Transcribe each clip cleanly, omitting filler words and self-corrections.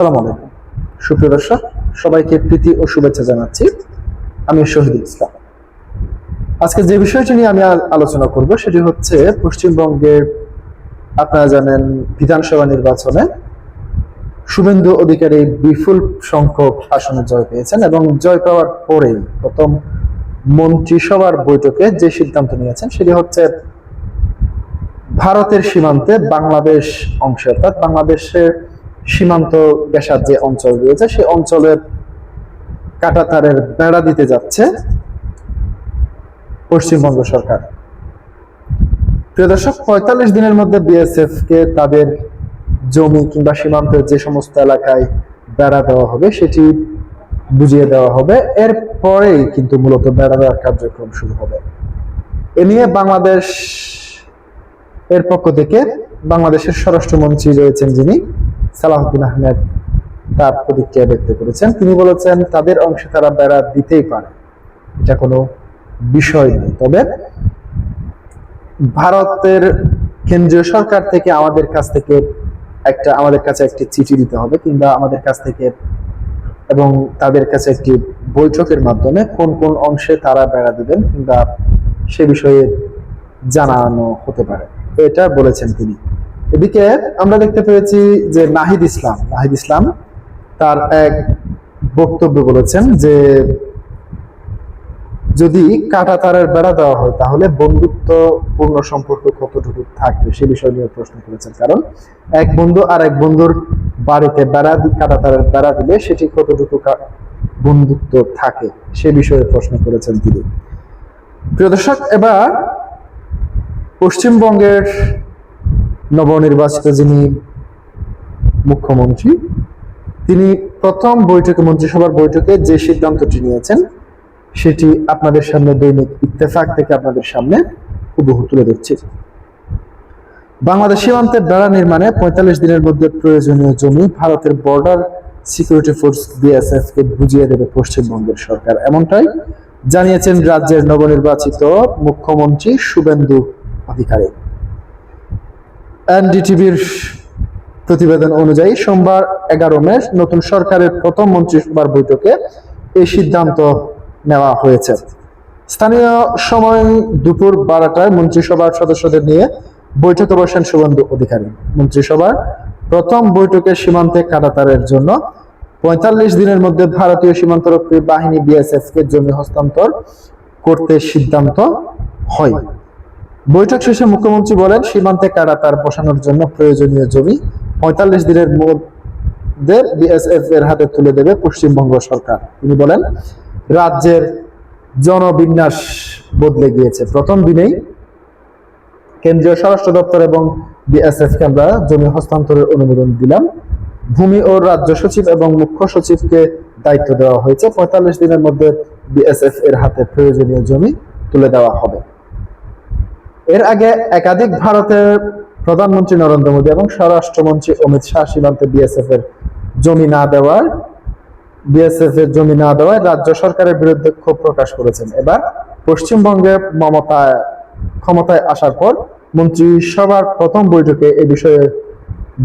আসসালামু আলাইকুম সুপ্রিয় দর্শক, সবাইকে প্রীতি ও শুভেচ্ছা জানাচ্ছি। আমি শহীদুল ইসলাম। আজকে যে বিষয়টি নিয়ে আমি আলোচনা করব সেটি হচ্ছে পশ্চিমবঙ্গের, আপনারা জানেন, বিধানসভা নির্বাচনে শুভেন্দু অধিকারী বিপুল সংখ্যক আসনে জয় পেয়েছেন এবং জয় পাওয়ার পরেই প্রথম মন্ত্রিসভার বৈঠকে যে সিদ্ধান্ত নিয়েছেন সেটি হচ্ছে ভারতের সীমান্তে বাংলাদেশ অংশে, অর্থাৎ বাংলাদেশের সীমান্ত ঘেঁষার যে অঞ্চল রয়েছে সেই অঞ্চলের কাঁটাতারের বেড়া দিতে যাচ্ছে পশ্চিমবঙ্গ সরকার। প্রিয় দর্শক, ৪৫ দিনের মধ্যে বিএসএফ কে তাদের জমি কিংবা সীমান্তের যে সমস্ত এলাকায় বেড়া দেওয়া হবে সেটি বুঝিয়ে দেওয়া হবে। এরপরেই কিন্তু মূলত বেড়া দেওয়ার কার্যক্রম শুরু হবে। এ নিয়ে বাংলাদেশ এর পক্ষ থেকে বাংলাদেশের স্বরাষ্ট্রমন্ত্রী রয়েছেন যিনি, সালাউদ্দিন আহমেদ, তার প্রতিক্রিয়া ব্যক্ত করেছেন। তিনি বলেছেন তাদের অংশে তারা বেড়া দিতেই পারে, এটা কোনো বিষয় নেই। তবে ভারতের কেন্দ্রীয় সরকার থেকে আমাদের কাছে একটি চিঠি দিতে হবে কিংবা আমাদের কাছ থেকে এবং তাদের কাছে একটি বৈঠকের মাধ্যমে কোন কোন অংশে তারা বেড়া দিবেন কিংবা সে বিষয়ে জানানো হতে পারে, এটা বলেছেন তিনি। এদিকে আমরা দেখতে পেয়েছি যে নাহিদ ইসলাম তার এক বক্তব্য বলেছেন যে যদি কাঁটাতারের বেড়া দেওয়া হয় তাহলে বন্ধুত্বপূর্ণ সম্পর্ক কতটুকু থাকবে সে বিষয় নিয়ে প্রশ্ন করেছেন। কারণ এক বন্ধু আর এক বন্ধুর বাড়িতে কাঁটাতারের বেড়া দিলে সেটি কতটুকু বন্ধুত্ব থাকে সে বিষয়ে প্রশ্ন করেছেন তিনি। প্রিয় দর্শক, এবার পশ্চিমবঙ্গের নবনির্বাচিত যিনি মুখ্যমন্ত্রী, তিনি প্রথম মন্ত্রিসভার বৈঠকে যে সিদ্ধান্তটি নিয়েছেন সেটি আপনাদের সামনে দৈনিক ইত্তেফাক থেকে আপনাদের সামনে হুবহু তুলে ধরছি। বাংলাদেশ সীমান্তে বেড়া নির্মাণে ৪৫ দিনের মধ্যে প্রয়োজনীয় জমি ভারতের বর্ডার সিকিউরিটি ফোর্স বিএসএফ কে বুঝিয়ে দেবে পশ্চিমবঙ্গের সরকার, এমনটাই জানিয়েছেন রাজ্যের নবনির্বাচিত মুখ্যমন্ত্রী শুভেন্দু অধিকারী। এনডিটিভির প্রতিবেদন অনুযায়ী সোমবার ১১ মে নতুন সরকারের প্রথম মন্ত্রিসভার বৈঠকে এই সিদ্ধান্ত নেওয়া হয়েছে। স্থানীয় সময় দুপুর ১২টায় মন্ত্রিসভার সদস্যদের নিয়ে বৈঠকে বসেন শুভেন্দু অধিকারী। মন্ত্রিসভার প্রথম বৈঠকে সীমান্তে কাঁটাতারের জন্য ৪৫ দিনের মধ্যে ভারতীয় সীমান্তরক্ষী বাহিনী বিএসএফ কে জমি হস্তান্তর করতে সিদ্ধান্ত হয়। বৈঠক শেষে মুখ্যমন্ত্রী বলেন, সীমান্তে কাঁটাতার বসানোর জন্য প্রয়োজনীয় জমি ৪৫ দিনের মধ্যে বিএসএফ এর হাতে তুলে দেবে পশ্চিমবঙ্গ সরকার। তিনি বলেন, রাজ্যের জনবিন্যাস বদলে গিয়েছে। প্রথম দিনেই কেন্দ্রীয় স্বরাষ্ট্র দপ্তর এবং বিএসএফ কে আমরা জমি হস্তান্তরের অনুমোদন দিলাম। ভূমি ও রাজ্য সচিব এবং মুখ্য সচিবকে দায়িত্ব দেওয়া হয়েছে। ৪৫ দিনের মধ্যে বিএসএফ এর হাতে প্রয়োজনীয় জমি তুলে দেওয়া হবে। এর আগে একাধিক ভারতের প্রধানমন্ত্রী নরেন্দ্র মোদী এবং স্বরাষ্ট্রমন্ত্রী অমিত শাহ সীমান্তে বিএসএফ এর জমি না দেওয়ায় রাজ্য সরকারের বিরুদ্ধে ক্ষোভ প্রকাশ করেছেন। এবার পশ্চিমবঙ্গে ক্ষমতায় আসার পর মন্ত্রিসভার প্রথম বৈঠকে এ বিষয়ে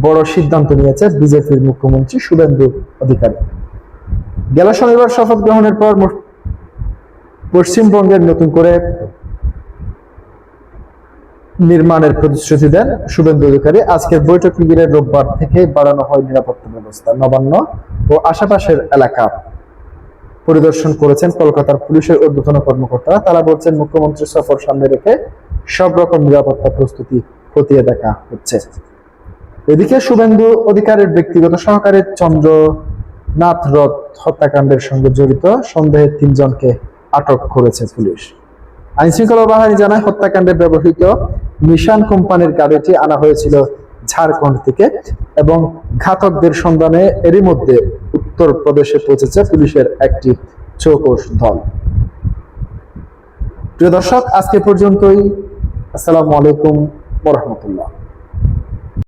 বড় সিদ্ধান্ত নিয়েছে বিজেপির মুখ্যমন্ত্রী শুভেন্দু অধিকারী। গেল শনিবার শপথ গ্রহণের পর পশ্চিমবঙ্গের নতুন করে নির্মাণের প্রতিশ্রুতি দেন শুভেন্দু অধিকারী। আজকের বৈঠক ঘিরে রোববার থেকে বাড়ানো হয় নিরাপত্তা ব্যবস্থা। নবান্ন ও আশেপাশের এলাকা পরিদর্শন করেছেন কলকাতার পুলিশের ঊর্ধ্বতন কর্মকর্তারা। তারা বলছেন, মুখ্যমন্ত্রীর সফর সামনে রেখে সব রকম নিরাপত্তা প্রস্তুতি খতিয়ে দেখা হচ্ছে। এদিকে শুভেন্দু অধিকারীর ব্যক্তিগত সহকারী চন্দ্রনাথ রথ হত্যাকাণ্ডের সঙ্গে জড়িত সন্দেহে ৩ জনকে আটক করেছে পুলিশ। আইনশৃঙ্খলা বাহিনী জানায়, হত্যাকাণ্ডে ব্যবহৃত নিশান কোম্পানির গাড়িটি আনা হয়েছিল ঝাড়খণ্ড থেকে এবং ঘাতকদের সন্ধানে এরই মধ্যে উত্তরপ্রদেশে পৌঁছেছে পুলিশের একটি চৌকস দল। প্রিয় দর্শক, আজকে পর্যন্তই। আসসালামু আলাইকুম ওয়া রাহমাতুল্লাহ।